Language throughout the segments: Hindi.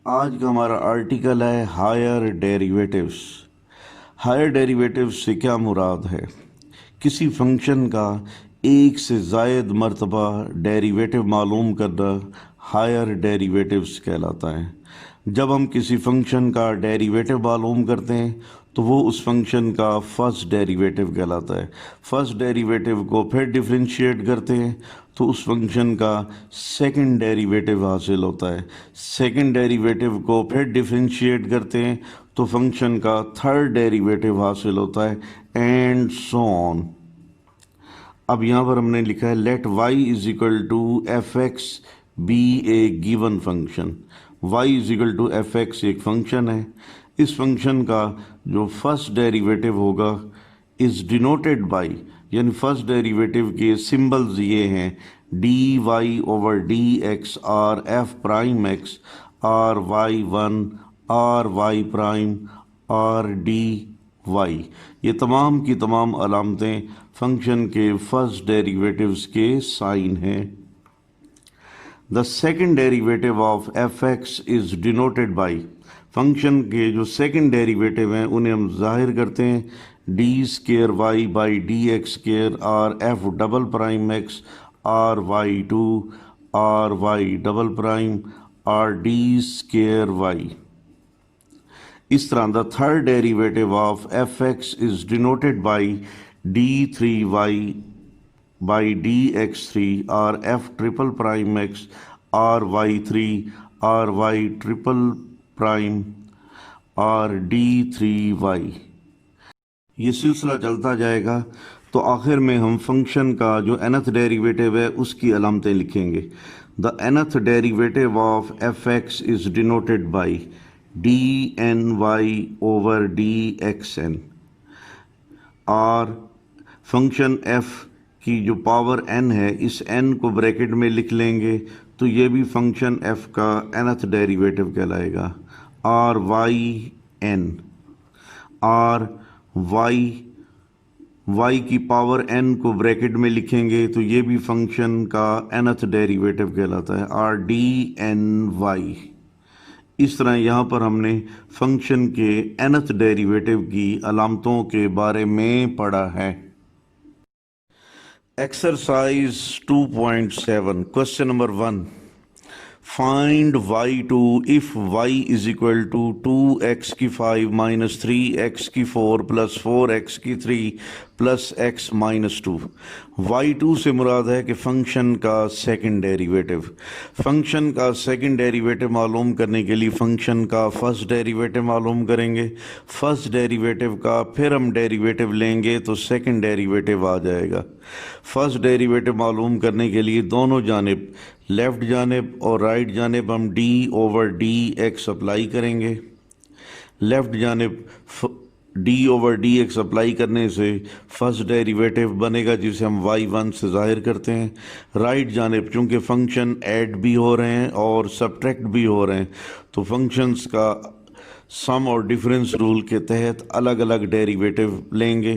आज का हमारा आर्टिकल है हायर डेरिवेटिव्स। हायर डेरिवेटिव्स से क्या मुराद है? किसी फंक्शन का एक से ज़ायद मरतबा डेरिवेटिव मालूम करना हायर डेरिवेटिव्स कहलाता है। जब हम किसी फंक्शन का डेरिवेटिव मालूम करते हैं तो वो उस फंक्शन का फर्स्ट डेरिवेटिव कहलाता है। फर्स्ट डेरिवेटिव को फिर डिफरेंशिएट करते हैं तो उस फंक्शन का सेकंड डेरिवेटिव हासिल होता है। सेकंड डेरिवेटिव को फिर डिफरेंशिएट करते हैं तो फंक्शन का थर्ड डेरिवेटिव हासिल होता है, एंड सो ऑन। अब यहाँ पर हमने लिखा है let y is equal to f x be a given function. y is equal to f x एक फंक्शन है। इस फंक्शन का जो फर्स्ट डेरिवेटिव होगा इज डिनोटेड बाई, यानी फर्स्ट डेरिवेटिव के सिंबल्स ये हैं d y over d x or f prime x or y one or y prime or d y. ये तमाम की तमाम अलामतें फंक्शन के फर्स्ट डेरिवेटिव्स के साइन हैं। The second derivative of f x is denoted by, function के जो सेकंड डेरिवेटिव हैं उन्हें हम जाहिर करते हैं d square y by d x square or f double prime x or y two or y double prime or d square y. इस तरह the third derivative of f x is denoted by d three y by d x three or f triple prime x or y three or y triple prime or d three y. ये सिलसिला चलता जाएगा तो आखिर में हम फंक्शन का जो nth डेरिवेटिव है उसकी अलामतें लिखेंगे। The nth derivative of f x is denoted by d n y over d x n. और फंक्शन f की जो पावर n है इस n को ब्रैकेट में लिख लेंगे तो ये भी फंक्शन f का nth डेरिवेटिव कहलाएगा। Or y n, or y की पावर n को ब्रैकेट में लिखेंगे तो ये भी फंक्शन का nth डेरिवेटिव कहलाता है, आर डी एन वाई। इस तरह यहाँ पर हमने फंक्शन के nth डेरिवेटिव की अलामतों के बारे में पढ़ा है। Exercise 2.7 question number 1, find y2 if y is equal to 2x की 5 माइनस 3x की 4 प्लस 4x की 3 प्लस x माइनस 2। y2 से मुराद है कि फंक्शन का सेकंड डेरिवेटिव। फंक्शन का सेकंड डेरिवेटिव मालूम करने के लिए फंक्शन का फर्स्ट डेरिवेटिव मालूम करेंगे। फर्स्ट डेरिवेटिव का फिर हम डेरिवेटिव लेंगे तो सेकंड डेरिवेटिव आ जाएगा। फर्स्ट डेरिवेटिव मालूम करने के लिए दोनों जानिब, लेफ़्ट जानिब और राइट जानिब हम d over d x apply करेंगे। लेफ़्ट जानिब d over d x apply करने से फर्स्ट डेरिवेटिव बनेगा जिसे हम y1 से ज़ाहिर करते हैं। राइट जानिब चूँकि फंक्शन ऐड भी हो रहे हैं और सब्ट्रैक्ट भी हो रहे हैं तो फंक्शंस का सम और डिफरेंस रूल के तहत अलग अलग डेरिवेटिव लेंगे।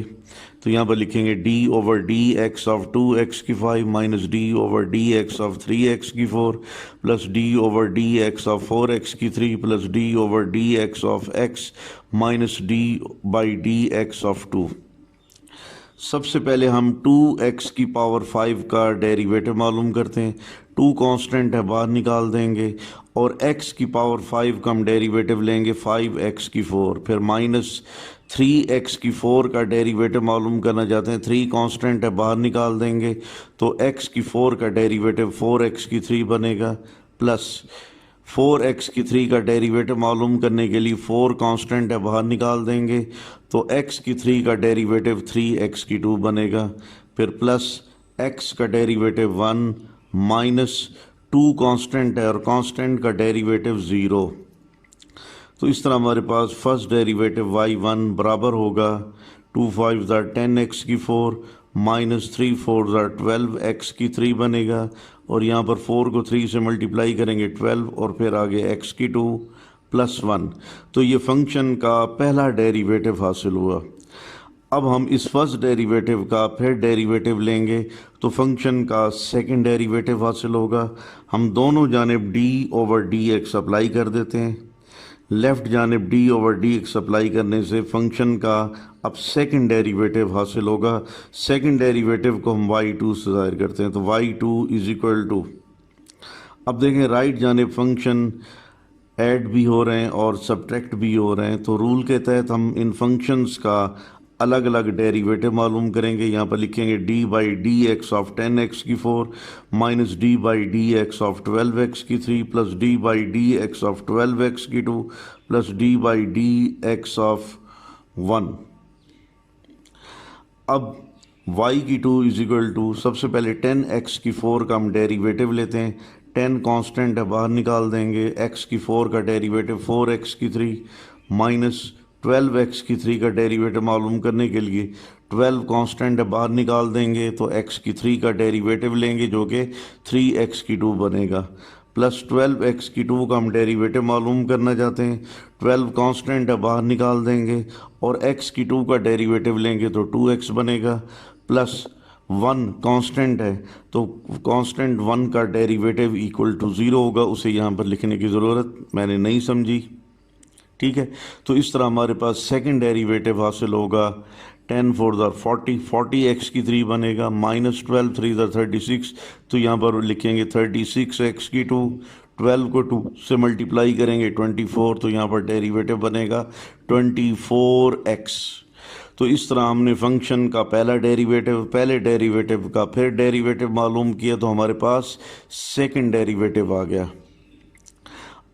तो यहाँ पर लिखेंगे d over d x of 2x की 5 minus d over d x of 3x की 4 plus d over d x of 4x की 3 plus d over d x of x minus d by d x of 2। सबसे पहले हम 2x की पावर 5 का डेरिवेटिव मालूम करते हैं। 2 कांस्टेंट है, बाहर निकाल देंगे और x की पावर 5 का हम डेरिवेटिव लेंगे 5x की 4, फिर माइनस 3x की 4 का डेरिवेटिव मालूम करना चाहते हैं। 3 कांस्टेंट है, बाहर निकाल देंगे तो x की 4 का डेरिवेटिव 4x की 3 बनेगा, प्लस 4x की 3 का डेरिवेटिव मालूम करने के लिए 4 कांस्टेंट है, बाहर निकाल देंगे तो x की 3 का डेरिवेटिव 3x की 2 बनेगा, फिर प्लस x का डेरिवेटिव 1 माइनस 2 कांस्टेंट है और कांस्टेंट का डेरिवेटिव 0। तो इस तरह हमारे पास फर्स्ट डेरिवेटिव y1 बराबर होगा 2 5 10x की 4 माइनस 3 4 12x की 3 बनेगा और यहाँ पर 4 को 3 से मल्टीप्लाई करेंगे 12 और फिर आगे x की 2 प्लस 1। तो ये फंक्शन का पहला डेरिवेटिव हासिल हुआ। अब हम इस फर्स्ट डेरिवेटिव का फिर डेरिवेटिव लेंगे तो फंक्शन का सेकंड डेरिवेटिव हासिल होगा। हम दोनों जानिब D over d x apply कर देते हैं। लेफ़्ट जानिब D over d x apply करने से फंक्शन का अब सेकंड डेरिवेटिव हासिल होगा। सेकंड डेरिवेटिव को हम y2 से ज़ाहिर करते हैं, तो y2 इज इक्वल टू, अब देखें राइट जानिब फंक्शन ऐड भी हो रहे हैं और सब्ट्रैक्ट भी हो रहे हैं, तो रूल के तहत हम इन फंक्शंस का अलग अलग डेरिवेटिव मालूम करेंगे। यहाँ पर लिखेंगे D by d x of 10x की 4 minus D by d x of 12x की 3 plus D by d x of 12x की 2 plus D by d x of 1। अब y की 2 इज इक्वल टू, सबसे पहले 10x की 4 का हम डेरिवेटिव लेते हैं। 10 कांस्टेंट है, बाहर निकाल देंगे। x की 4 का डेरिवेटिव 4x की 3 माइनस 12x की 3 का डेरिवेटिव मालूम करने के लिए 12 कांस्टेंट है, बाहर निकाल देंगे तो x की 3 का डेरिवेटिव लेंगे जो कि 3x की 2 बनेगा, प्लस 12x की 2 का हम डेरिवेटिव मालूम करना चाहते हैं। 12 कांस्टेंट है, बाहर निकाल देंगे और x की 2 का डेरिवेटिव लेंगे तो 2x बनेगा, प्लस 1 कांस्टेंट है तो कांस्टेंट 1 का डेरिवेटिव इक्वल टू 0 होगा। उसे यहाँ पर लिखने की ज़रूरत मैंने नहीं समझी, ठीक है। तो इस तरह हमारे पास सेकंड डेरिवेटिव हासिल होगा। 10 4 40, 40x की 3 बनेगा, माइनस 12 3 36, तो यहाँ पर लिखेंगे 36x की 2, 12 को 2 से मल्टीप्लाई करेंगे 24, तो यहाँ पर डेरिवेटिव बनेगा 24x। तो इस तरह हमने फंक्शन का पहले डेरिवेटिव का फिर डेरिवेटिव मालूम किया, तो हमारे पास सेकंड डेरिवेटिव आ गया।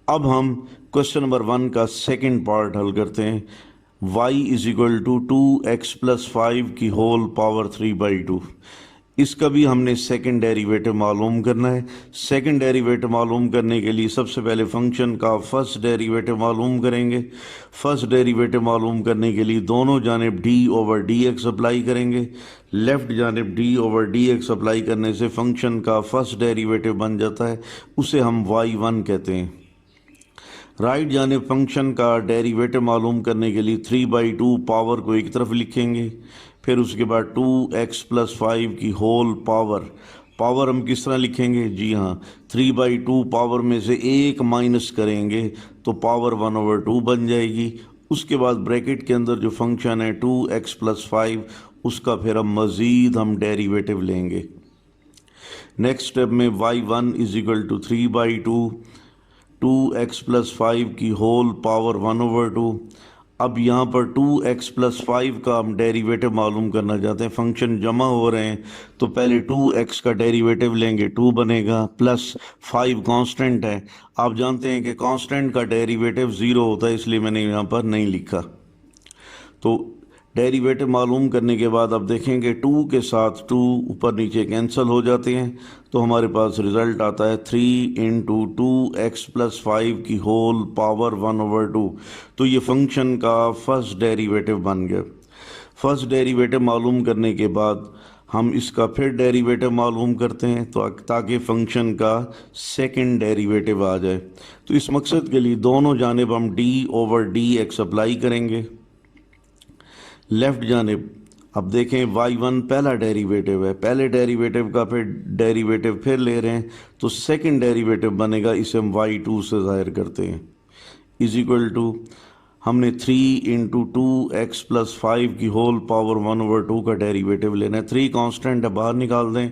अब हम क्वेश्चन नंबर 1 का सेकंड पार्ट हल करते हैं। y is equal to 2x plus 5 की होल पावर 3/2। इसका भी हमने सेकंड डेरिवेटिव मालूम करना है। सेकंड डेरिवेटिव मालूम करने के लिए सबसे पहले फंक्शन का फर्स्ट डेरिवेटिव मालूम करेंगे। फर्स्ट डेरिवेटिव मालूम करने के लिए दोनों जानिब d over d x apply करेंगे। लेफ़्ट जानिब d over d x apply करने से फंक्शन का फर्स्ट डेरिवेटिव बन जाता है, उसे हम y1 कहते हैं। राइट जानिब फंक्शन का डेरिवेटिव मालूम करने के लिए 3/2 पावर को एक तरफ लिखेंगे, फिर उसके बाद 2x प्लस 5 की होल पावर हम किस तरह लिखेंगे? जी हाँ, 3/2 पावर में से एक माइनस करेंगे तो पावर 1/2 बन जाएगी। उसके बाद ब्रैकेट के अंदर जो फंक्शन है 2x प्लस 5, उसका फिर हम डेरिवेटिव लेंगे। नेक्स्ट स्टेप में y1 is equal to 3/2 2x plus 5 की होल पावर 1/2। अब यहाँ पर 2x प्लस 5 का हम डेरिवेटिव मालूम करना चाहते हैं। फंक्शन जमा हो रहे हैं तो पहले 2x का डेरिवेटिव लेंगे, 2 बनेगा, प्लस 5 कांस्टेंट है। आप जानते हैं कि कांस्टेंट का डेरिवेटिव 0 होता है, इसलिए मैंने यहाँ पर नहीं लिखा। तो डेरिवेटिव मालूम करने के बाद अब देखेंगे 2 के साथ 2 ऊपर नीचे कैंसिल हो जाते हैं, तो हमारे पास रिज़ल्ट आता है 3 इंटू 2x प्लस 5 की होल पावर 1/2। तो ये फंक्शन का फर्स्ट डेरिवेटिव बन गया। फर्स्ट डेरिवेटिव मालूम करने के बाद हम इसका फिर डेरिवेटिव मालूम करते हैं तो ताकि फंक्शन का सेकंड डेरिवेटिव आ जाए। तो इस मकसद के लिए दोनों जानिब हम d over d x apply करेंगे। लेफ़्ट जानिब अब देखें y1 पहला डेरिवेटिव है, पहले डेरिवेटिव का फिर डेरिवेटिव फिर ले रहे हैं तो सेकंड डेरिवेटिव बनेगा, इसे हम y2 से ज़ाहिर करते हैं। इज इक्वल टू हमने 3 इंटू 2x प्लस 5 की होल पावर 1/2 का डेरिवेटिव लेना है। 3 कांस्टेंट है, बाहर निकाल दें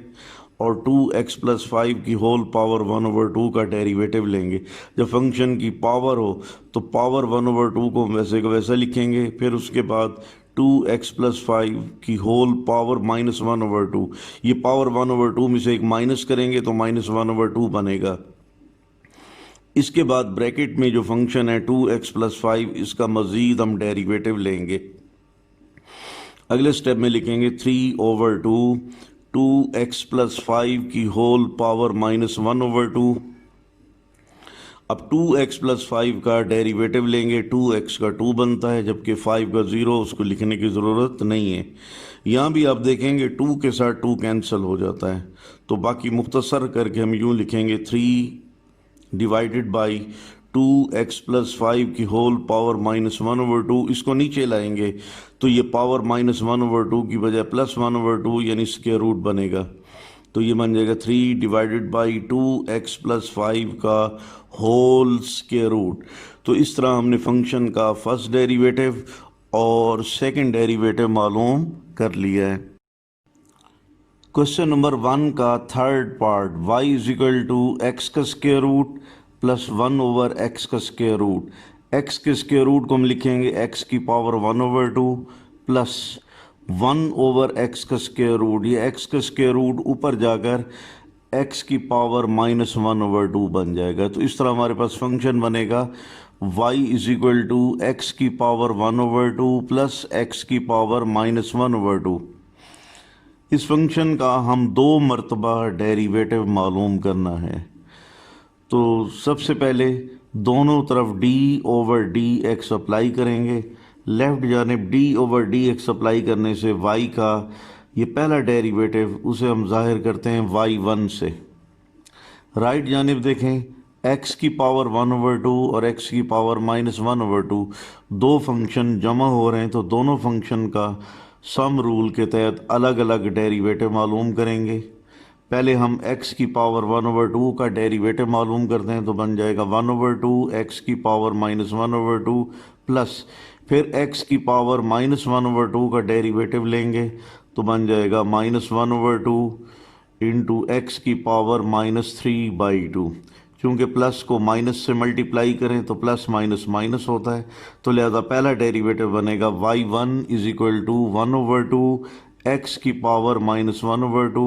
और 2x प्लस 5 की होल पावर 1/2 का डेरिवेटिव लेंगे। जब फंक्शन की पावर हो तो पावर 1/2 को वैसे का वैसा लिखेंगे, फिर उसके बाद 2x प्लस 5 की होल पावर माइनस 1/2। ये पावर 1/2 में से एक माइनस करेंगे तो माइनस 1/2 बनेगा। इसके बाद ब्रैकेट में जो फंक्शन है 2x प्लस 5, इसका मज़ीद हम डेरिवेटिव लेंगे। अगले स्टेप में लिखेंगे 3/2 2x प्लस 5 की होल पावर माइनस 1/2। अब 2x प्लस 5 का डेरिवेटिव लेंगे, 2x का 2 बनता है जबकि 5 का 0, उसको लिखने की ज़रूरत नहीं है। यहाँ भी आप देखेंगे 2 के साथ 2 कैंसिल हो जाता है, तो बाकी मुख्तसर करके हम यूँ लिखेंगे 3 डिवाइडेड बाई 2x प्लस 5 की होल पावर माइनस 1/2। इसको नीचे लाएंगे तो ये पावर माइनस 1/2 की बजाय प्लस 1/2 यानी स्क्वायर रूट बनेगा। तो ये बन जाएगा 3 डिवाइडेड बाई 2x प्लस 5 का होल स्क्वायर रूट। तो इस तरह हमने फंक्शन का फर्स्ट डेरिवेटिव और सेकंड डेरिवेटिव मालूम कर लिया है। क्वेश्चन नंबर 1 का third part, y is equal to x का square root plus 1 over x का स्क्वायर रूट। एक्स के स्क्वायर रूट को हम लिखेंगे x की power 1 over 2 plus 1 over x का स्क्वायर रूट। ये एक्स का स्क्वायर रूट ऊपर जाकर x की पावर माइनस 1 ओवर 2 बन जाएगा। तो इस तरह हमारे पास फंक्शन बनेगा y is equal to x की पावर 1 ओवर 2 प्लस एक्स की पावर माइनस 1 ओवर 2। इस फंक्शन का हम 2 मरतबा डेरिवेटिव मालूम करना है। तो सबसे पहले दोनों तरफ d over d x apply करेंगे। लेफ़्ट जानिब d over d x apply करने से y का ये पहला डेरिवेटिव उसे हम जाहिर करते हैं y1 से। राइट जानिब देखें, x की पावर 1 ओवर 2 और x की पावर माइनस 1 ओवर 2 दो फंक्शन जमा हो रहे हैं, तो दोनों फंक्शन का सम रूल के तहत अलग अलग डेरिवेटिव मालूम करेंगे। पहले हम x की पावर 1 ओवर 2 का डेरिवेटिव मालूम करते हैं, तो बन जाएगा 1 ओवर 2 x की पावर माइनस 1 ओवर 2 प्लस फिर x की पावर माइनस 1 ओवर 2 का डेरिवेटिव लेंगे, तो बन जाएगा माइनस 1 ओवर 2 इंटू एक्स की पावर माइनस 3 बाई 2। चूँकि प्लस को माइनस से मल्टीप्लाई करें तो प्लस माइनस माइनस होता है, तो लिहाजा पहला डेरिवेटिव बनेगा y1 is equal to 1 over 2 x की power minus 1 over 2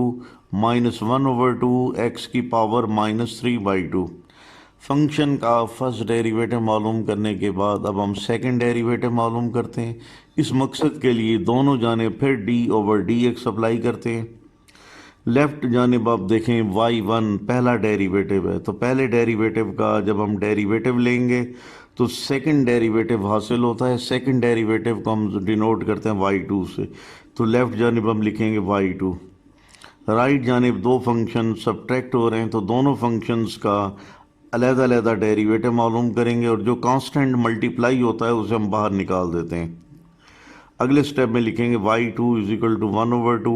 minus 1 over 2 x की पावर माइनस 3 बाई 2। फंक्शन का फर्स्ट डेरिवेटिव मालूम करने के बाद अब हम सेकंड डेरिवेटिव मालूम करते हैं। इस मकसद के लिए दोनों जानिब फिर d over d x apply करते हैं। लेफ़्ट जानिब आप देखें y1 पहला डेरिवेटिव है, तो पहले डेरिवेटिव का जब हम डेरिवेटिव लेंगे तो सेकंड डेरिवेटिव हासिल होता है। सेकंड डेरिवेटिव को हम डिनोट करते हैं y2 से, तो लेफ़्ट जानिब हम लिखेंगे y2। राइट जानिब दो फंक्शन सब्ट्रैक्ट हो रहे हैं, तो दोनों फंक्शंस का अलग-अलग डेरिवेटिव मालूम करेंगे और जो कांस्टेंट मल्टीप्लाई होता है उसे हम बाहर निकाल देते हैं। अगले स्टेप में लिखेंगे y2 is equal to 1 over 2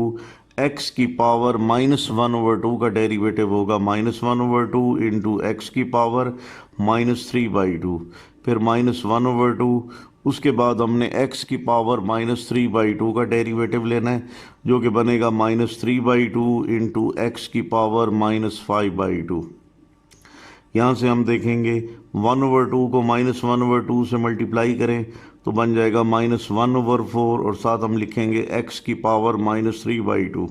x की पावर माइनस 1 ओवर 2 का डेरिवेटिव होगा माइनस 1 ओवर 2 इंटू एक्स की पावर माइनस 3 बाई 2, फिर माइनस 1 ओवर 2। उसके बाद हमने x की पावर माइनस 3 बाई 2 का डेरिवेटिव लेना है, जो कि बनेगा माइनस 3 बाई 2 इंटू एक्स की पावर माइनस 5 बाई 2। यहाँ से हम देखेंगे 1 ओवर 2 को माइनस 1 ओवर 2 से मल्टीप्लाई करें तो बन जाएगा माइनस 1 ओवर 4 और साथ हम लिखेंगे x की पावर माइनस 3 बाई 2।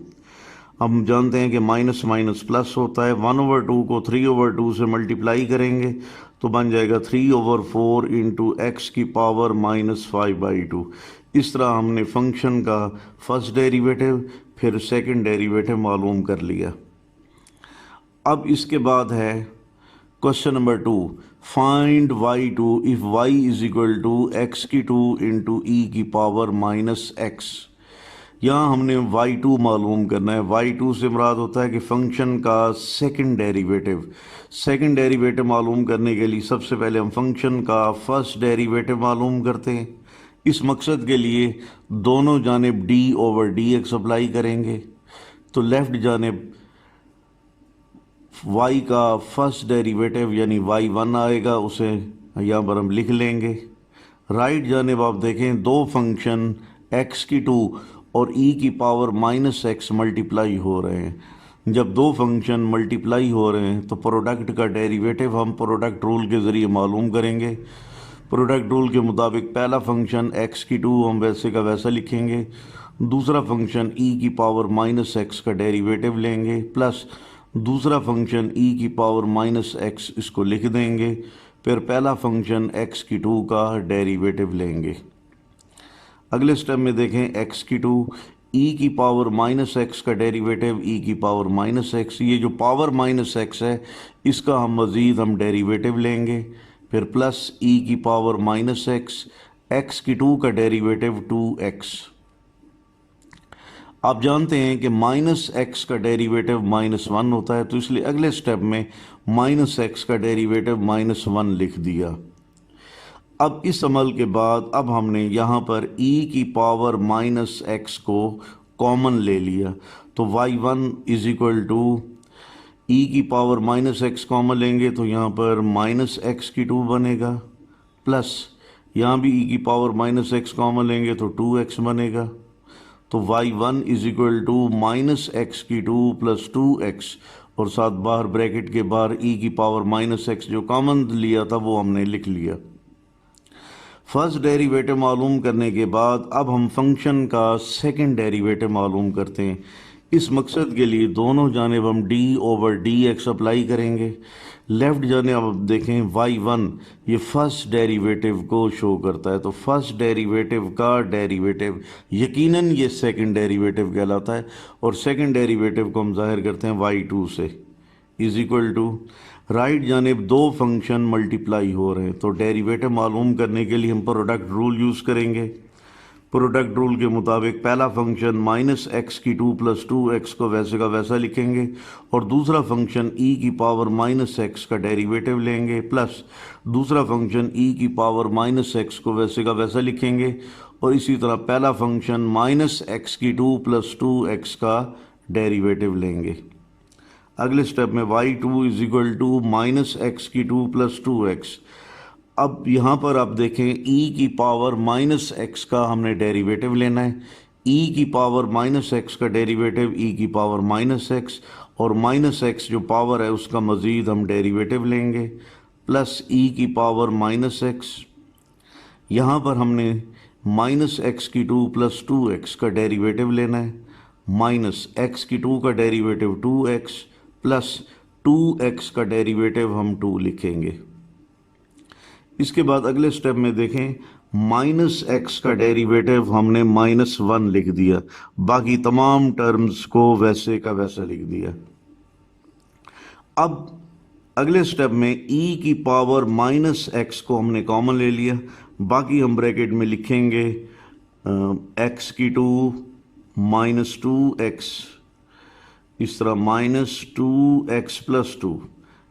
हम जानते हैं कि माइनस माइनस प्लस होता है। 1 ओवर 2 को 3 ओवर 2 से मल्टीप्लाई करेंगे तो बन जाएगा 3 ओवर 4 इंटू एक्स की पावर माइनस 5 बाई 2। इस तरह हमने फंक्शन का फर्स्ट डेरिवेटिव फिर सेकंड डेरिवेटिव मालूम कर लिया। अब इसके बाद है question number 2, find y2 if y is equal to x की 2 इंटू ई की पावर माइनस एक्स। यहाँ हमने y2 मालूम करना है। y2 से मुराद होता है कि फंक्शन का सेकंड डेरिवेटिव। सेकंड डेरिवेटिव मालूम करने के लिए सबसे पहले हम फंक्शन का फर्स्ट डेरिवेटिव मालूम करते हैं। इस मकसद के लिए दोनों जानिब d over d x apply करेंगे, तो लेफ़्ट जानिब y का फर्स्ट डेरिवेटिव यानी y1 आएगा, उसे यहाँ पर हम लिख लेंगे। राइट जानिब आप देखें दो फंक्शन x की 2 और e की पावर माइनस एक्स मल्टीप्लाई हो रहे हैं। जब दो फंक्शन मल्टीप्लाई हो रहे हैं तो प्रोडक्ट का डेरिवेटिव हम प्रोडक्ट रूल के ज़रिए मालूम करेंगे। प्रोडक्ट रूल के मुताबिक पहला फंक्शन x की 2 हम वैसे का वैसा लिखेंगे, दूसरा फंक्शन e की पावर माइनस एक्स का डेरिवेटिव लेंगे प्लस दूसरा फंक्शन e की पावर माइनस एक्स इसको लिख देंगे, फिर पहला फंक्शन x की 2 का डेरिवेटिव लेंगे। अगले स्टेप में देखें x की 2 e की पावर माइनस एक्स का डेरिवेटिव e की पावर माइनस एक्स। ये जो पावर माइनस एक्स है इसका हम डेरिवेटिव लेंगे, फिर प्लस e की पावर माइनस एक्स, x की 2 का डेरिवेटिव 2x। आप जानते हैं कि माइनस एक्स का डेरिवेटिव माइनस 1 होता है, तो इसलिए अगले स्टेप में माइनस एक्स का डेरिवेटिव माइनस 1 लिख दिया। अब इस अमल के बाद अब हमने यहाँ पर e की पावर माइनस एक्स को कॉमन ले लिया, तो y1 इज इक्वल टू ई की पावर माइनस एक्स कॉमन लेंगे तो यहाँ पर माइनस एक्स की 2 बनेगा, प्लस यहाँ भी ई की पावर माइनस एक्स कॉमन लेंगे तो 2x बनेगा। तो y1 is equal to minus x की 2 प्लस 2x, और साथ बाहर ब्रैकेट के बाहर ई की पावर माइनस एक्स जो कॉमन लिया था वो हमने लिख लिया। फर्स्ट डेरिवेटिव मालूम करने के बाद अब हम फंक्शन का सेकंड डेरिवेटिव मालूम करते हैं। इस मकसद के लिए दोनों जानिब हम d over d x apply करेंगे। लेफ्ट जानिब अब देखें y1 ये फर्स्ट डेरिवेटिव को शो करता है, तो फर्स्ट डेरिवेटिव का डेरिवेटिव यकीनन ये सेकंड डेरिवेटिव कहलाता है, और सेकंड डेरिवेटिव को हम जाहिर करते हैं y2 से, इज इक्वल टू राइट जानिब दो फंक्शन मल्टीप्लाई हो रहे हैं, तो डेरिवेटिव मालूम करने के लिए हम प्रोडक्ट रूल यूज़ करेंगे। प्रोडक्ट रूल के मुताबिक पहला फंक्शन माइनस एक्स की 2 प्लस 2x को वैसे का वैसा लिखेंगे, और दूसरा फंक्शन e की पावर माइनस एक्स का डेरिवेटिव लेंगे, प्लस दूसरा फंक्शन e की पावर माइनस एक्स को वैसे का वैसा लिखेंगे, और इसी तरह पहला फंक्शन माइनस एक्स की 2 प्लस 2x का डेरिवेटिव लेंगे। अगले स्टेप में y2 is equal to minus x की 2 प्लस 2x। अब यहाँ पर आप देखें e की पावर माइनस एक्स का हमने डेरिवेटिव लेना है। e की पावर माइनस एक्स का डेरिवेटिव e की पावर माइनस एक्स, और माइनस एक्स जो पावर है उसका मज़ीद हम डेरिवेटिव लेंगे, प्लस e की पावर माइनस एक्स। यहाँ पर हमने माइनस एक्स की 2 प्लस 2x का डेरिवेटिव लेना है, माइनस एक्स की 2 का डेरिवेटिव 2x, प्लस 2x का डेरिवेटिव हम 2 लिखेंगे। इसके बाद अगले स्टेप में देखें माइनस एक्स का डेरिवेटिव हमने -1 लिख दिया, बाकी तमाम टर्म्स को वैसे का वैसा लिख दिया। अब अगले स्टेप में e की पावर माइनस एक्स को हमने कॉमन ले लिया, बाकी हम ब्रैकेट में लिखेंगे x की 2 माइनस 2x, इस तरह माइनस 2x प्लस 2,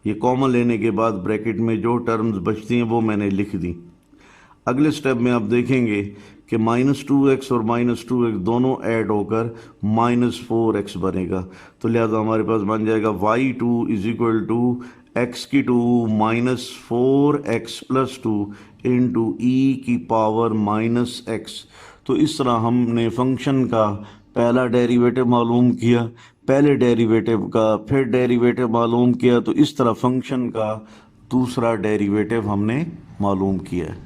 ये कॉमन लेने के बाद ब्रैकेट में जो टर्म्स बचती हैं वो मैंने लिख दी। अगले स्टेप में आप देखेंगे कि -2x और -2x दोनों ऐड होकर -4x बनेगा, तो लिहाजा हमारे पास बन जाएगा y2 is equal to x की 2 माइनस 4x प्लस 2 इंटू ई की पावर माइनस एक्स। तो इस तरह हमने फंक्शन का पहला डेरिवेटिव मालूम किया, पहले डेरिवेटिव का फिर डेरिवेटिव मालूम किया, तो इस तरह फंक्शन का दूसरा डेरिवेटिव हमने मालूम किया है।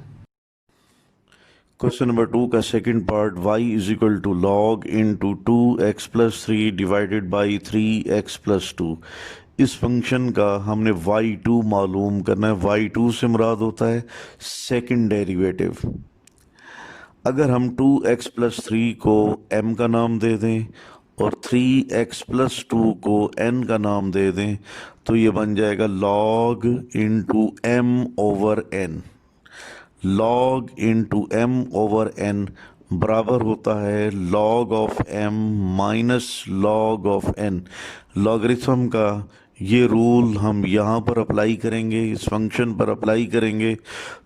क्वेश्चन नंबर 2 का second part, y is equal to log into 2x plus 3 divided by 3x plus 2। इस फंक्शन का हमने y2 मालूम करना है। y2 से मुराद होता है सेकंड डेरिवेटिव। अगर हम 2x प्लस 3 को m का नाम दे दें और 3x प्लस 2 को n का नाम दे दें, तो ये बन जाएगा log into m over n। log into m over n बराबर होता है log of m minus log of n। Logarithm का ये रूल हम यहाँ पर अप्लाई करेंगे, इस फंक्शन पर अप्लाई करेंगे,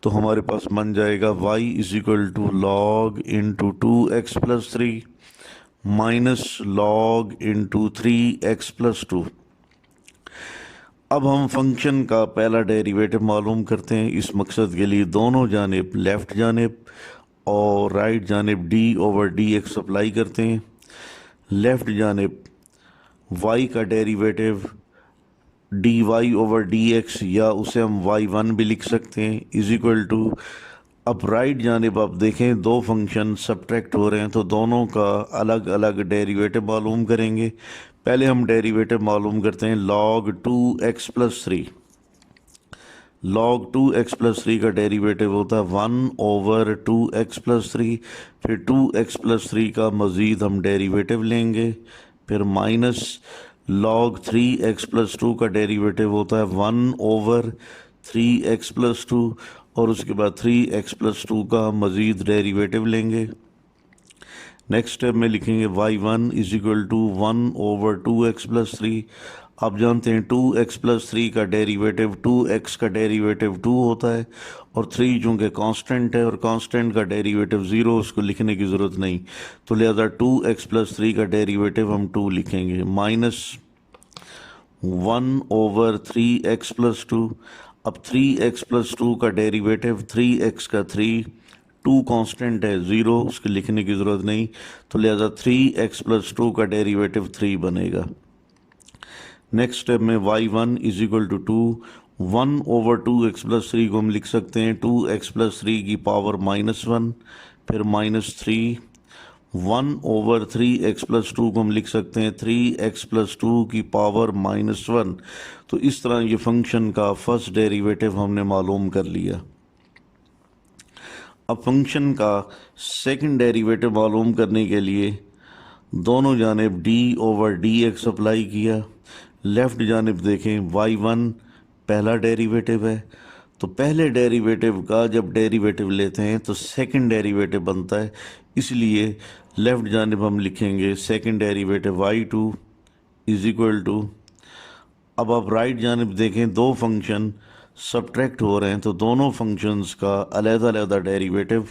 तो हमारे पास बन जाएगा y is equal to log into 2x plus 3 minus log into 3x plus 2। अब हम फंक्शन का पहला डेरिवेटिव मालूम करते हैं। इस मकसद के लिए दोनों जानिब लेफ़्ट जानिब और राइट जानिब d over d x apply करते हैं। लेफ़्ट जानिब y का डेरिवेटिव dy ओवर dx, या उसे हम y1 भी लिख सकते हैं, इज इक्वल टू, अब राइट जानिब आप देखें दो फंक्शन सब्ट्रैक्ट हो रहे हैं, तो दोनों का अलग अलग डेरिवेटिव मालूम करेंगे। पहले हम डेरिवेटिव मालूम करते हैं log 2x plus 3। log 2x plus 3 का डेरिवेटिव होता है 1 ओवर 2x प्लस 3, फिर 2x प्लस 3 का मज़ीद हम डेरिवेटिव लेंगे, फिर माइनस log 3x प्लस 2 का डेरिवेटिव होता है 1 ओवर 3x प्लस 2, और उसके बाद 3x प्लस 2 का मज़ीद डेरिवेटिव लेंगे। नेक्स्ट स्टेप में लिखेंगे y1 is equal to 1 over 2x plus 3। आप जानते हैं 2x प्लस 3 का डेरिवेटिव 2x का डेरिवेटिव 2 होता है, और 3 चूँकि कांस्टेंट है और कांस्टेंट का डेरिवेटिव 0, उसको लिखने की ज़रूरत नहीं, तो लिहाजा 2x प्लस 3 का डेरिवेटिव हम 2 लिखेंगे, माइनस 1/3x प्लस 2। अब 3x प्लस 2 का डेरिवेटिव 3x का 3, 2 कांस्टेंट है 0, उसके लिखने की ज़रूरत नहीं, तो लिहाजा 3x प्लस 2 का डेरिवेटिव 3 बनेगा। नेक्स्ट स्टेप में y1 is equal to 2, 1/2x plus 3 को हम लिख सकते हैं 2x प्लस 3 की पावर -1, फिर -3, 1/3x प्लस 2 को हम लिख सकते हैं 3x प्लस 2 की पावर -1। तो इस तरह ये फंक्शन का फर्स्ट डेरिवेटिव हमने मालूम कर लिया। अब फंक्शन का सेकंड डेरिवेटिव मालूम करने के लिए दोनों जानिब d/dx अप्लाई किया। लेफ़्ट जानिब देखें, y1 पहला डेरिवेटिव है, तो पहले डेरिवेटिव का जब डेरिवेटिव लेते हैं तो सेकंड डेरिवेटिव बनता है, इसलिए लेफ़्ट जानिब हम लिखेंगे second derivative y2 is equal to, अब आप राइट जानिब देखें, दो फंक्शन सब्ट्रैक्ट हो रहे हैं, तो दोनों फंक्शंस का अलग-अलग डेरिवेटिव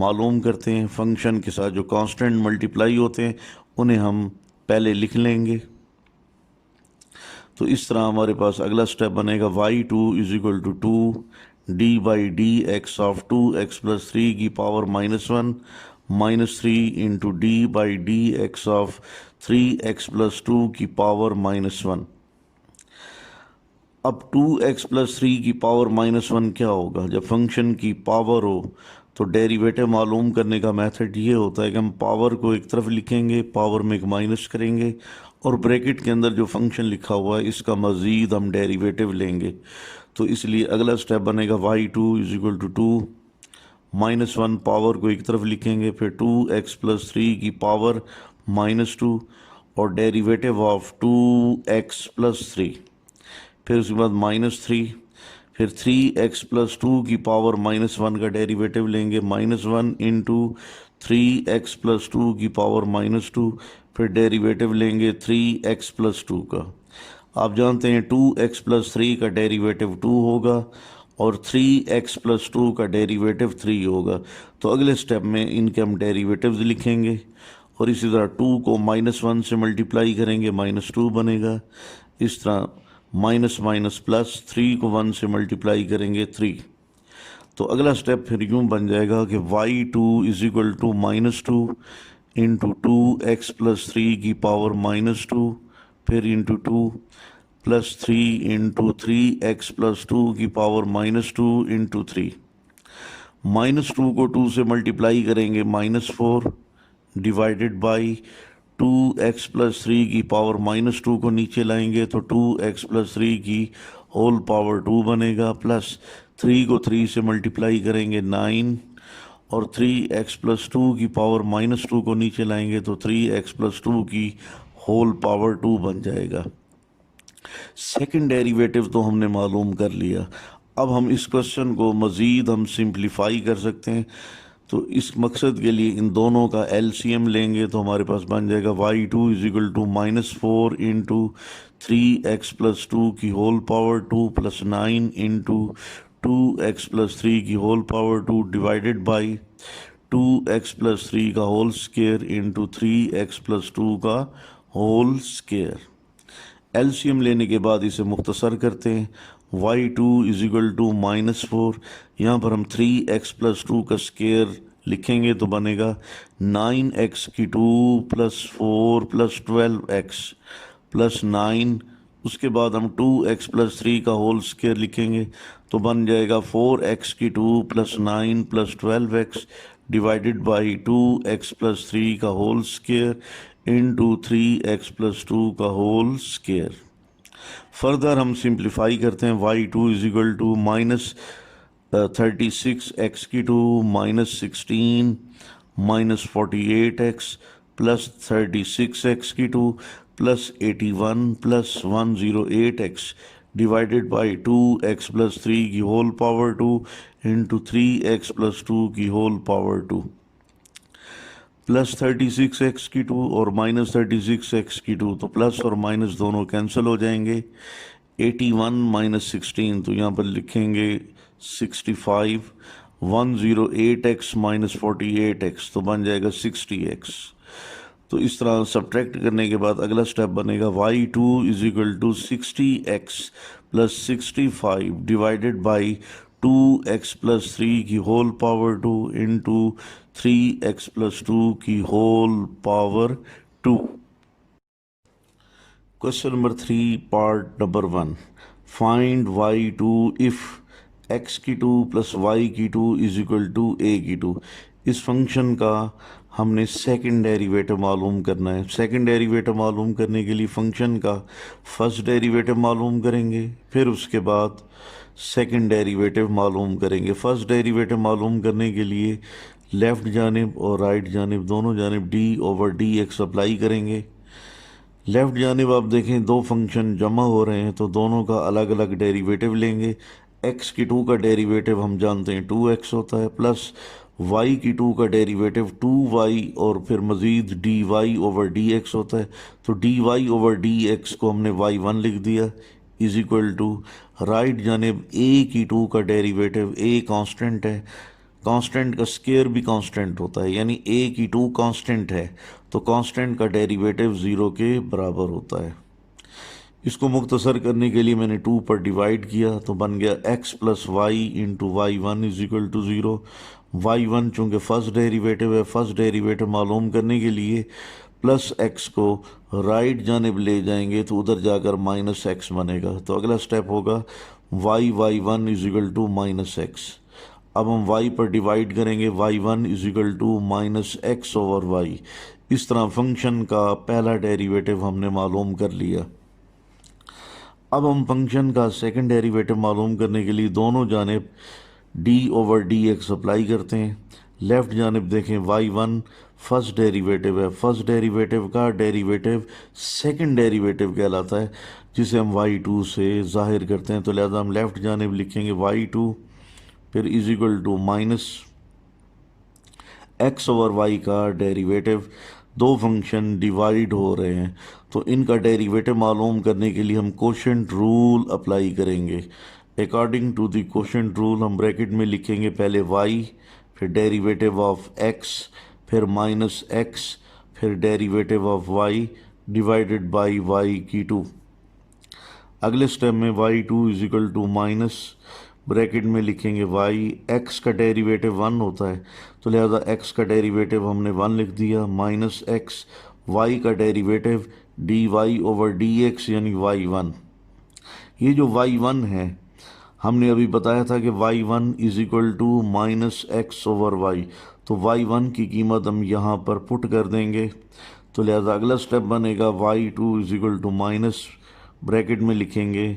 मालूम करते हैं। फंक्शन के साथ जो कांस्टेंट मल्टीप्लाई होते हैं उन्हें हम पहले लिख लेंगे। तो इस तरह हमारे पास अगला स्टेप बनेगा y2 is equal to 2 d/dx of 2x plus 3 की power -1 -3 into d/dx of 3x plus 2 की पावर -1। अब 2x प्लस 3 की पावर -1 क्या होगा? जब फंक्शन की पावर हो तो डेरिवेटिव मालूम करने का मेथड ये होता है कि हम पावर को एक तरफ लिखेंगे, पावर में एक माइनस करेंगे, और ब्रैकेट के अंदर जो फंक्शन लिखा हुआ है इसका मज़ीद हम डेरिवेटिव लेंगे। तो इसलिए अगला स्टेप बनेगा y2 is equal to 2 -1, power को एक तरफ लिखेंगे, फिर 2x प्लस 3 की पावर -2 और डेरिवेटिव ऑफ 2x प्लस 3, फिर उसके बाद -3, फिर 3x प्लस 2 की पावर -1 का डेरिवेटिव लेंगे, -1 इंटू 3x प्लस 2 की पावर -2, फिर डेरिवेटिव लेंगे 3x प्लस 2 का। आप जानते हैं 2x प्लस 3 का डेरिवेटिव 2 होगा और 3x प्लस 2 का डेरिवेटिव 3 होगा। तो अगले स्टेप में इनके हम डेरिवेटिव्स लिखेंगे, और इसी तरह 2 को -1 से मल्टीप्लाई करेंगे, -2 बनेगा। इस तरह माइनस माइनस प्लस, 3 को 1 से मल्टीप्लाई करेंगे 3। तो अगला स्टेप फिर यूँ बन जाएगा कि y2 is equal to -2 into 2x plus 3 की पावर -2, फिर into 2 plus 3 into 3x plus 2 की पावर -2 इंटू 3। -2 को 2 से मल्टीप्लाई करेंगे, -4 डिवाइडेड बाई 2x प्लस 3 की पावर -2 को नीचे लाएंगे तो 2x प्लस 3 की होल पावर 2 बनेगा, प्लस 3 को 3 से मल्टीप्लाई करेंगे 9, और 3x प्लस 2 की पावर -2 को नीचे लाएंगे तो 3x प्लस 2 की होल पावर 2 बन जाएगा। सेकंड डेरिवेटिव तो हमने मालूम कर लिया। अब हम इस क्वेश्चन को मज़ीद हम सिंप्लीफाई कर सकते हैं। तो इस मकसद के लिए इन दोनों का एलसीएम लेंगे, तो हमारे पास बन जाएगा y2 is equal to -4 into 3x plus 2 की whole power 2 plus 9 into 2x plus 3 की whole power 2 divided by 2x plus 3 का whole square into 3x plus 2 का होल स्क्वायर। एलसीएम लेने के बाद इसे मुख्तसर करते हैं। y2 इज इक्वल टू -4, यहाँ पर हम 3x प्लस 2 का स्क्वायर लिखेंगे तो बनेगा 9x की 2 प्लस 4 प्लस 12x प्लस 9। उसके बाद हम 2x प्लस 3 का होल स्क्वायर लिखेंगे तो बन जाएगा 4x की 2 plus 9 plus 12x divided by 2x plus 3 का whole square into 3x plus 2 का होल स्क्वायर। फर्दर हम सिंप्लीफाई करते हैं। y2 is equal to -36x की 2 -16 -48x प्लस 36x की 2 plus 81 plus 108x divided by 2x plus 3 की whole power 2 into 3x plus 2 की होल पावर 2। प्लस 36x⁴ और माइनस 36x⁴, तो प्लस और माइनस दोनों कैंसिल हो जाएंगे। 81 माइनस 16, तो यहाँ पर लिखेंगे 65। 108x माइनस 48x, तो बन जाएगा 60x। तो इस तरह सब्ट्रैक्ट करने के बाद अगला स्टेप बनेगा y2 is equal to 60x plus 65 divided by 2x plus 3 की whole power 2 into 3x plus 2 की whole power 2। Question number 3 part number 1, find y2 if x⁴ plus y⁴ is equal to a⁴। इस फंक्शन का हमने सेकंड डेरिवेटिव मालूम करना है। सेकंड डेरिवेटिव मालूम करने के लिए फंक्शन का फर्स्ट डेरिवेटिव मालूम करेंगे, फिर उसके बाद सेकंड डेरिवेटिव मालूम करेंगे। फर्स्ट डेरिवेटिव मालूम करने के लिए लेफ़्ट जानिब और राइट जानिब दोनों जानिब d/dx अप्लाई करेंगे। लेफ़्ट जानिब आप देखें दो फंक्शन जमा हो रहे हैं, तो दोनों का अलग अलग डेरिवेटिव लेंगे। x⁴ का डेरिवेटिव हम जानते हैं 2x होता है, प्लस y⁴ का डेरिवेटिव 2y और फिर मज़ीद dy/dx होता है। तो dy/dx को हमने y1 लिख दिया इज इक्वल टू राइट जानिब a⁴ का डेरिवेटिव, a कांस्टेंट है, कांस्टेंट का स्केयर भी कांस्टेंट होता है, यानी a⁴ कांस्टेंट है तो कांस्टेंट का डेरिवेटिव 0 के बराबर होता है। इसको मुख्तसर करने के लिए मैंने 2 पर डिवाइड किया, तो बन गया x plus y into y1 is equal to 0। y1 चूँकि फर्स्ट डेरिवेटिव है, फर्स्ट डेरिवेटिव मालूम करने के लिए प्लस x को राइट जानिब ले जाएंगे तो उधर जाकर माइनस x बनेगा। तो अगला स्टेप होगा y1 is equal to minus x। अब हम y पर डिवाइड करेंगे, y1 is equal to minus x/y। इस तरह फंक्शन का पहला डेरिवेटिव हमने मालूम कर लिया। अब हम फंक्शन का सेकंड डेरिवेटिव मालूम करने के लिए दोनों जानिब d/dx अप्लाई करते हैं। लेफ़्ट जानिब देखें y1 फर्स्ट डेरिवेटिव है, फर्स्ट डेरिवेटिव का डेरिवेटिव सेकंड डेरिवेटिव कहलाता है, जिसे हम y2 से ज़ाहिर करते हैं। तो लिहाजा हम लेफ़्ट जानिब लिखेंगे y2 फिर is equal to minus x/y का डेरिवेटिव। दो फंक्शन डिवाइड हो रहे हैं तो इनका डेरिवेटिव मालूम करने के लिए हम कोशेंट रूल अप्लाई करेंगे। According to the quotient rule हम ब्रैकेट में लिखेंगे पहले y, फिर डेरिवेटिव ऑफ x, फिर माइनस x, फिर derivative of y divided by y⁴। अगले स्टेप में y2 is equal to minus bracket में लिखेंगे y, x का डेरिवेटिव 1 होता है तो लिहाजा x का डेरिवेटिव हमने 1 लिख दिया, माइनस x, y का डेरिवेटिव dy/dx यानी y1। ये जो y1 है हमने अभी बताया था कि y1 is equal to minus x/y, तो y1 की कीमत हम यहाँ पर पुट कर देंगे। तो लिहाजा अगला स्टेप बनेगा y2 is equal to minus bracket में लिखेंगे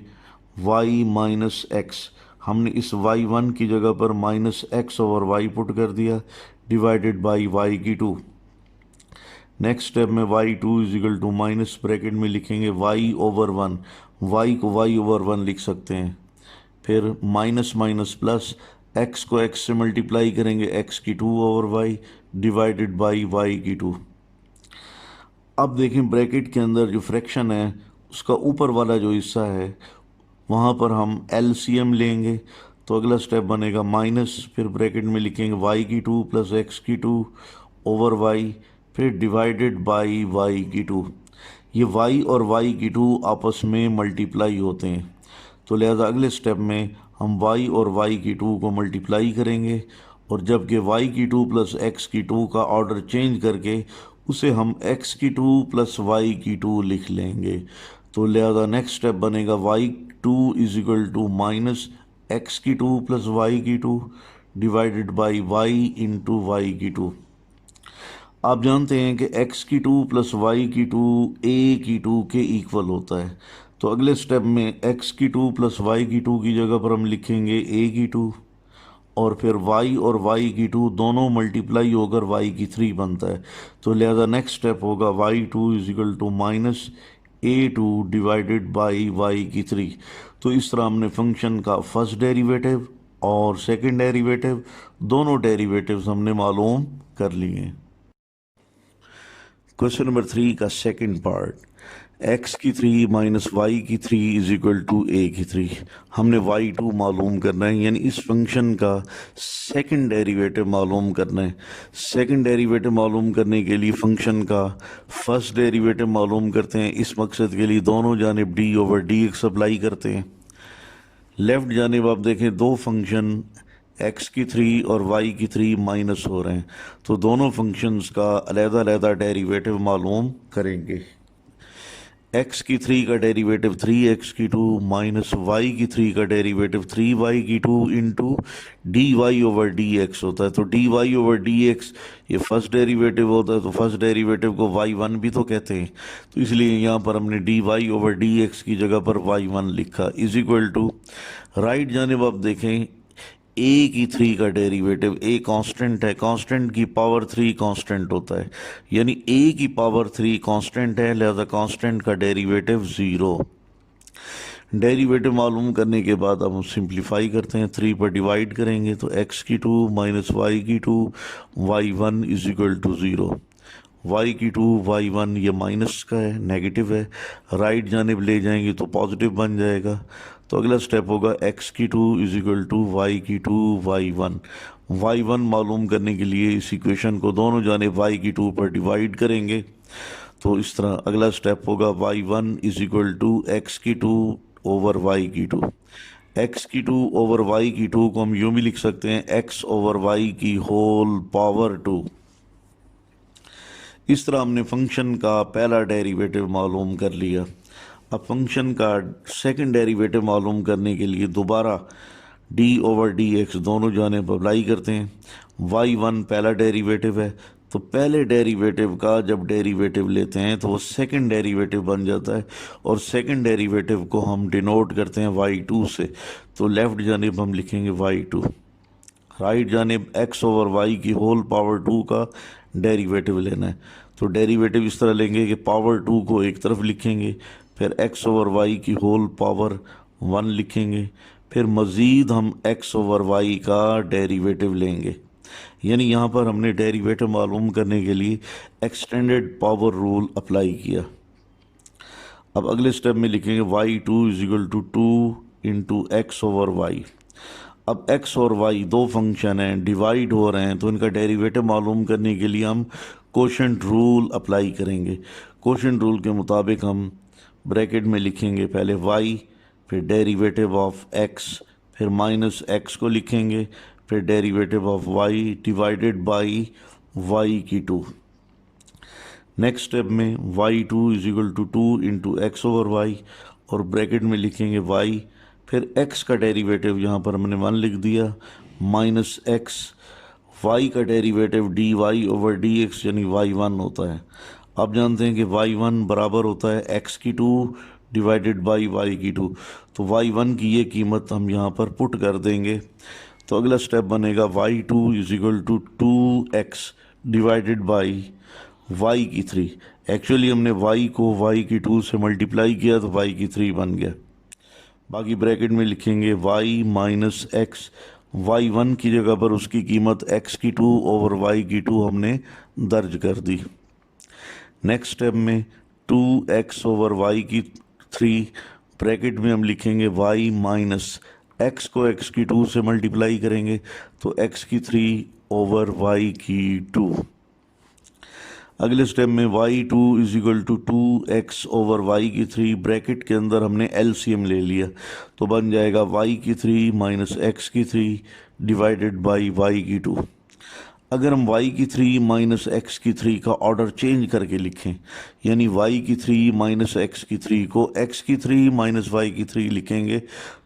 y माइनस x। हमने इस y1 की जगह पर माइनस x/y पुट कर दिया divided by y⁴। Next step में y2 is equal to minus bracket में लिखेंगे y/1, y को y/1 लिख सकते हैं, फिर माइनस माइनस प्लस, x को x से मल्टीप्लाई करेंगे x⁴/y डिवाइडेड बाई y⁴। अब देखें ब्रैकेट के अंदर जो फ्रैक्शन है उसका ऊपर वाला जो हिस्सा है वहाँ पर हम LCM लेंगे। तो अगला स्टेप बनेगा माइनस, फिर ब्रैकेट में लिखेंगे y⁴ प्लस x⁴/y फिर डिवाइडेड बाई y⁴। ये y और y⁴ आपस में मल्टीप्लाई होते हैं, तो लिहाजा अगले स्टेप में हम y और y⁴ को मल्टीप्लाई करेंगे और जबकि y⁴ प्लस x⁴ का ऑर्डर चेंज करके उसे हम x⁴ प्लस y⁴ लिख लेंगे। तो लिहाजा नेक्स्ट स्टेप बनेगा y2 is equal to minus x⁴ plus y⁴ divided by y into y⁴। आप जानते हैं कि x⁴ प्लस y⁴ a⁴ के इक्वल होता है, तो अगले स्टेप में x⁴ प्लस y⁴ की जगह पर हम लिखेंगे a⁴ और फिर y और y⁴ दोनों मल्टीप्लाई होकर y⁴ बनता है। तो लिहाजा नेक्स्ट स्टेप होगा y2 is equal to minus a2 divided by y⁴। तो इस तरह हमने फंक्शन का फर्स्ट डेरिवेटिव और सेकंड डेरिवेटिव दोनों डेरिवेटिव्स हमने मालूम कर लिए हैं। क्वेश्चन नंबर 3 का सेकंड पार्ट, x की 3 माइनस वाई की 3 इज इक्वल टू a की 3। हमने y2 मालूम करना है, यानी इस फंक्शन का सेकंड डेरिवेटिव मालूम करना है। सेकंड डेरिवेटिव मालूम करने के लिए फंक्शन का फर्स्ट डेरिवेटिव मालूम करते हैं। इस मकसद के लिए दोनों जानिब d ओवर dx अप्लाई करते हैं। लेफ्ट जानिब आप देखें दो फंक्शन x की 3 और y की 3 माइनस हो रहे हैं, तो दोनों फंक्शंस का अलग-अलग डेरिवेटिव मालूम करेंगे। x की 3 का डेरिवेटिव 3x की 2 माइनस y की 3 का डेरिवेटिव 3y की 2 into d y over d x होता है। तो d y over d x ये फर्स्ट डेरिवेटिव होता है, तो फर्स्ट डेरिवेटिव को y1 भी तो कहते हैं, तो इसलिए यहाँ पर हमने d y over d x की जगह पर y1 लिखा इज इक्वल टू, राइट जानिब आप देखें a की 3 का डेरिवेटिव, a कांस्टेंट है, कांस्टेंट की पावर 3 कांस्टेंट होता है, यानी a की पावर 3 कांस्टेंट है, लिहाजा कांस्टेंट का डेरिवेटिव 0। डेरिवेटिव मालूम करने के बाद अब हम सिंप्लीफाई करते हैं, 3 पर डिवाइड करेंगे तो x की 2 माइनस वाई की 2 y1 is equal to 0। y की 2 y1 ये माइनस का है, नेगेटिव है, राइट जानिब ले जाएंगे तो पॉजिटिव बन जाएगा। तो अगला स्टेप होगा x की 2 इज इक्वल टू y की 2 y1 मालूम करने के लिए इस इक्वेशन को दोनों जानिब y की 2 पर डिवाइड करेंगे। तो इस तरह अगला स्टेप होगा y1 is equal to x की 2 ओवर y की 2। x की 2 ओवर y की 2 को हम यूँ भी लिख सकते हैं x ओवर y की होल पावर 2। इस तरह हमने फंक्शन का पहला डेरिवेटिव मालूम कर लिया। अब फंक्शन का सेकंड डेरिवेटिव मालूम करने के लिए दोबारा d ओवर डी एक्स दोनों जानिब अप्लाई करते हैं। y1 पहला डेरिवेटिव है, तो पहले डेरिवेटिव का जब डेरिवेटिव लेते हैं तो वो सेकंड डेरिवेटिव बन जाता है, और सेकंड डेरिवेटिव को हम डिनोट करते हैं y2 से। तो लेफ़्ट जानिब हम लिखेंगे y2, राइट जानिब x ओवर y की होल पावर 2 का डेरिवेटिव लेना है। तो डेरिवेटिव इस तरह लेंगे कि पावर 2 को एक तरफ लिखेंगे, फिर x ओवर y की होल पावर 1 लिखेंगे, फिर मज़ीद हम x ओवर y का डेरिवेटिव लेंगे। यानी यहाँ पर हमने डेरिवेटिव मालूम करने के लिए एक्सटेंडेड पावर रूल अप्लाई किया। अब अगले स्टेप में लिखेंगे y2 is equal to 2 into x over y. अब x और y दो फंक्शन हैं, डिवाइड हो रहे हैं, तो इनका डेरिवेटिव मालूम करने के लिए हम कोशेंट रूल अप्लाई करेंगे। कोशेंट रूल के मुताबिक हम ब्रैकेट में लिखेंगे पहले y, फिर डेरिवेटिव ऑफ x, फिर माइनस x को लिखेंगे, फिर derivative of y divided by y की 2। नेक्स्ट स्टेप में y2 is equal to 2 into x over y, और ब्रैकेट में लिखेंगे y, फिर x का डेरिवेटिव यहाँ पर हमने 1 लिख दिया, माइनस x, y का derivative d y over d x यानी y1 होता है। आप जानते हैं कि y1 बराबर होता है x की 2 डिवाइडेड बाई y की 2, तो y1 की ये कीमत हम यहाँ पर पुट कर देंगे। तो अगला स्टेप बनेगा y2 is equal to 2x divided by y की 3। एक्चुअली हमने y को y की 2 से मल्टीप्लाई किया तो y की 3 बन गया। बाकी ब्रैकेट में लिखेंगे y माइनस एक्स, y1 की जगह पर उसकी कीमत x की 2 ओवर y की 2 हमने दर्ज कर दी। नेक्स्ट स्टेप में 2x ओवर y की 3, ब्रैकेट में हम लिखेंगे y माइनस x को x की 2 से मल्टीप्लाई करेंगे तो x की 3 ओवर y की 2। अगले स्टेप में y2 is equal to 2x over y की 3, ब्रैकेट के अंदर हमने एलसीएम ले लिया तो बन जाएगा y की 3 माइनस x की 3 डिवाइडेड बाई y की 2। अगर हम y की 3 माइनस x की 3 का ऑर्डर चेंज करके लिखें, यानी y की 3 माइनस x की 3 को x की 3 माइनस y की 3 लिखेंगे,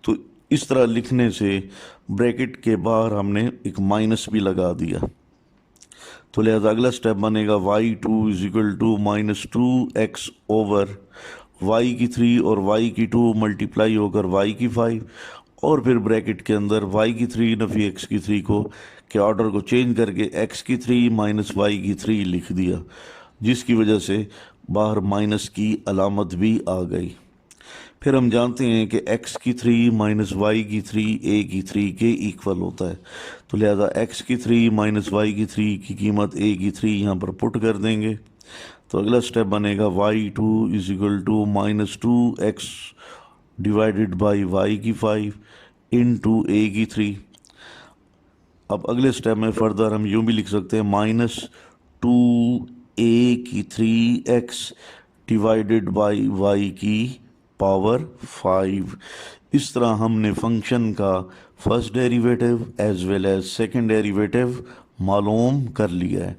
तो इस तरह लिखने से ब्रैकेट के बाहर हमने एक माइनस भी लगा दिया। तो लिहाजा अगला स्टेप बनेगा y2 is equal to minus 2x over y की 3 और y की 2 मल्टीप्लाई होकर y की 5, और फिर ब्रैकेट के अंदर y की 3 नफी x की 3 को के ऑर्डर को चेंज करके x की 3 माइनस y की 3 लिख दिया, जिसकी वजह से बाहर माइनस की अलामत भी आ गई। फिर हम जानते हैं कि x की 3 माइनस y की 3 a की 3 के इक्वल होता है, तो लिहाजा x की 3 माइनस y की 3 की कीमत a की 3 यहाँ पर पुट कर देंगे। तो अगला स्टेप बनेगा y2 is equal to -2x divided by y की 5 इंटू a की 3। अब अगले स्टेप में फर्दर हम यूँ भी लिख सकते हैं -2a की 3x डिवाइडेड बाई y की पावर 5। इस तरह हमने फंक्शन का first derivative as well as second derivative मालूम कर लिया है।